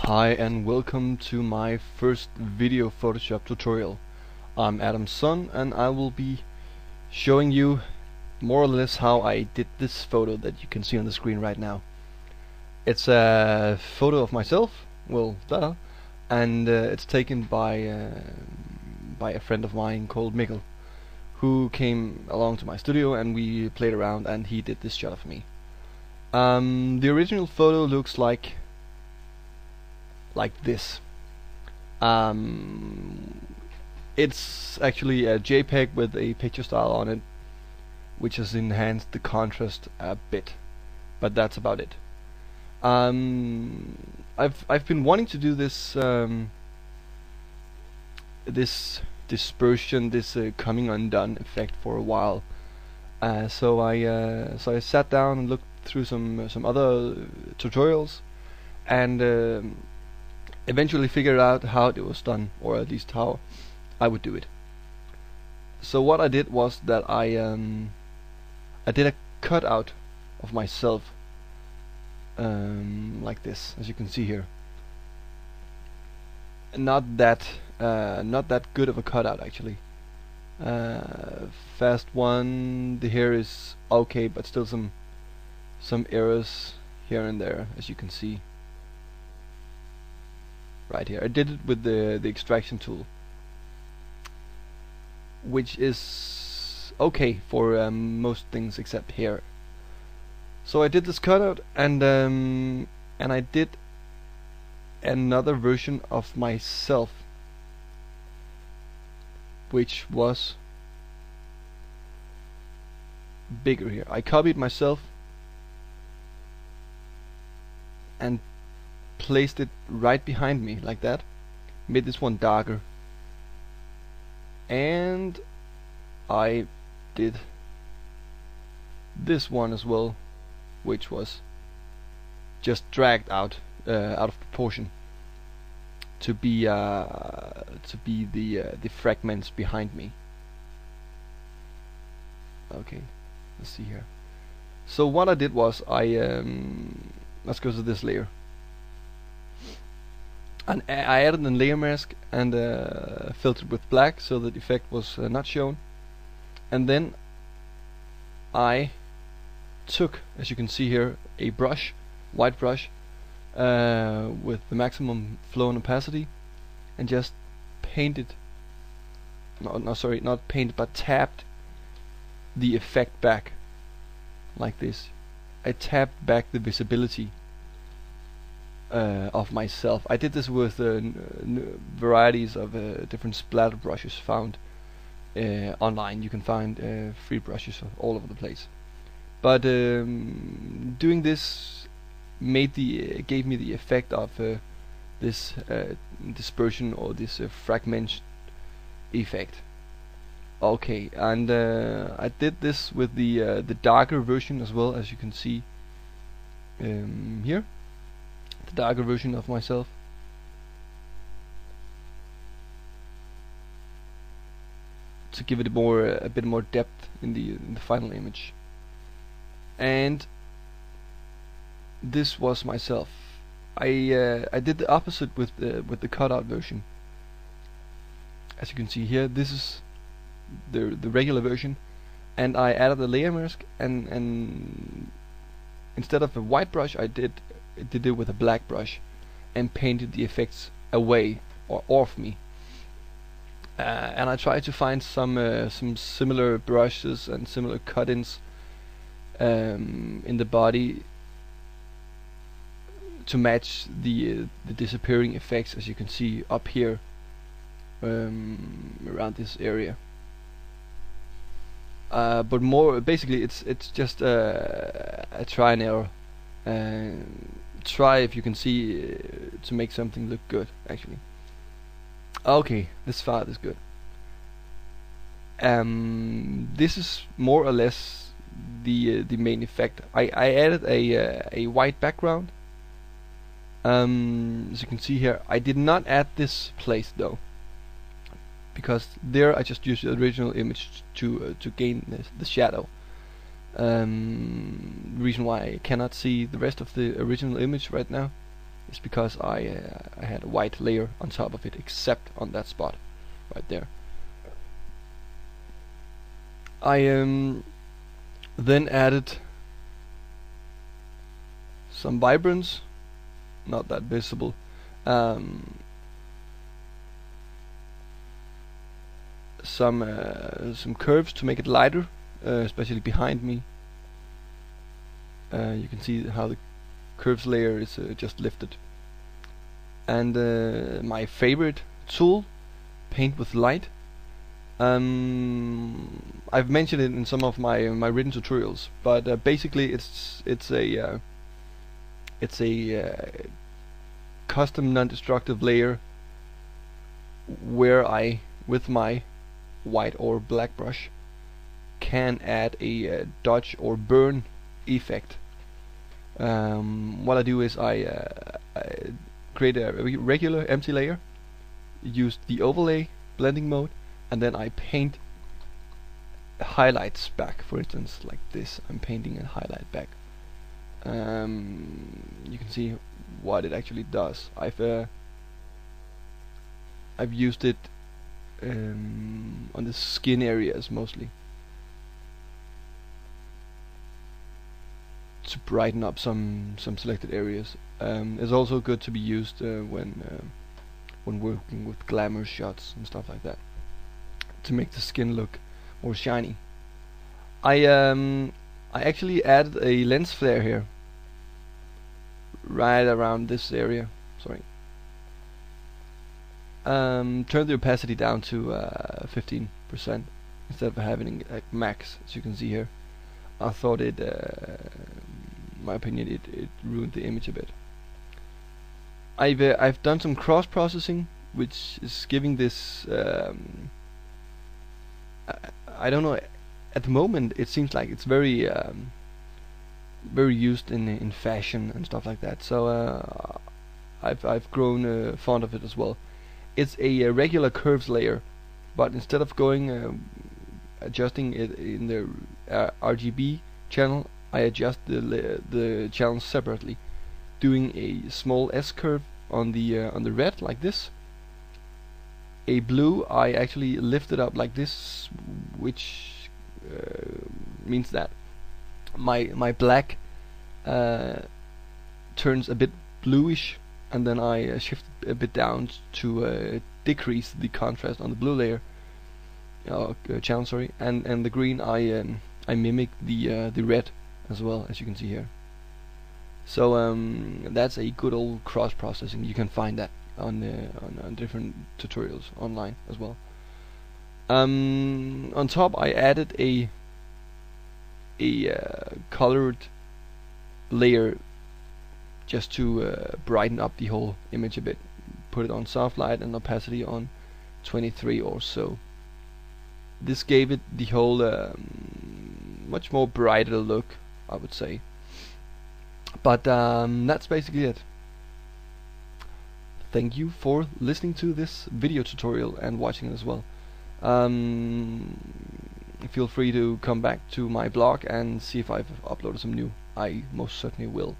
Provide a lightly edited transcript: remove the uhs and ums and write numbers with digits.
Hi and welcome to my first video Photoshop tutorial. I'm Adam's son and I will be showing you more or less how I did this photo that you can see on the screen right now. It's a photo of myself, well, duh, and it's taken by a friend of mine called Mikkel, who came along to my studio and we played around and he did this shot of me. The original photo looks like this. It's actually a JPEG with a picture style on it, which has enhanced the contrast a bit, but that's about it. I've been wanting to do this this dispersion, this coming undone effect for a while. So I sat down and looked through some other tutorials and eventually figured out how it was done, or at least how I would do it. So what I did was that I did a cutout of myself, like this, as you can see here. Not that good of a cutout actually. Fast one, the hair is okay, but still some errors here and there, as you can see. Right here, I did it with the extraction tool, which is okay for most things except hair. So I did this cutout, and I did another version of myself, which was bigger here. I copied myself and placed it right behind me like that, made this one darker, and I did this one as well, which was just dragged out of proportion to be the fragments behind me. Okay, let's see here. So what I did was let's go to this layer. And I added a layer mask and filtered with black so that the effect was not shown. And then I took, as you can see here, a brush, white brush, with the maximum flow and opacity, and just painted, not painted, but tapped the effect back, like this. I tapped back the visibility of myself. I did this with varieties of different splatter brushes found online. You can find free brushes all over the place. But doing this gave me the effect of this dispersion, or this fragment effect. Okay, and I did this with the darker version as well, as you can see here. The darker version of myself. To give it a bit more depth in the final image. And this was myself. I did the opposite with the cutout version. As you can see here, this is the regular version, and I added a layer mask, and instead of a white brush, I did it with a black brush and painted the effects away or off me. And I tried to find some similar brushes and similar cut-ins in the body to match the disappearing effects, as you can see up here, around this area. But more basically, it's just a try and error. Try, if you can see, to make something look good actually. Okay, this far is good. This is more or less the main effect. I added a white background. As you can see here, I did not add this place though, because there I just used the original image to gain the shadow. Reason why I cannot see the rest of the original image right now is because I had a white layer on top of it, except on that spot right there. I then added some vibrance, not that visible. Some curves to make it lighter, especially behind me. You can see how the curves layer is just lifted. And my favorite tool, paint with light. I've mentioned it in some of my written tutorials, but basically it's a custom non-destructive layer where I, with my white or black brush, can add a dodge or burn effect. What I do is I create a regular empty layer, use the overlay blending mode, and then I paint highlights back. For instance, like this, I'm painting a highlight back. You can see what it actually does. I've used it on the skin areas mostly to brighten up some selected areas. It's also good to be used when working with glamour shots and stuff like that, to make the skin look more shiny. I actually added a lens flare here, right around this area. Sorry. Turn the opacity down to 15% instead of having it at max, as you can see here. I thought it, in my opinion, it ruined the image a bit. I've done some cross processing, which is giving this. I don't know. At the moment, it seems like it's very used in fashion and stuff like that. So I've grown fond of it as well. It's a regular curves layer, but instead of going adjusting it in the RGB channel, I adjust the channels separately, doing a small S curve on the red like this. A blue I actually lift it up like this, which means that my black turns a bit bluish, and then I shift a bit down to decrease the contrast on the blue layer channel, sorry, and the green I mimic the red as well, as you can see here. So that's a good old cross processing. You can find that on different tutorials online as well. On top I added a colored layer just to brighten up the whole image a bit. Put it on soft light and opacity on 23 or so. This gave it the whole much more brighter look, I would say. But that's basically it. Thank you for listening to this video tutorial and watching it as well. Feel free to come back to my blog and see if I've uploaded some new. I most certainly will.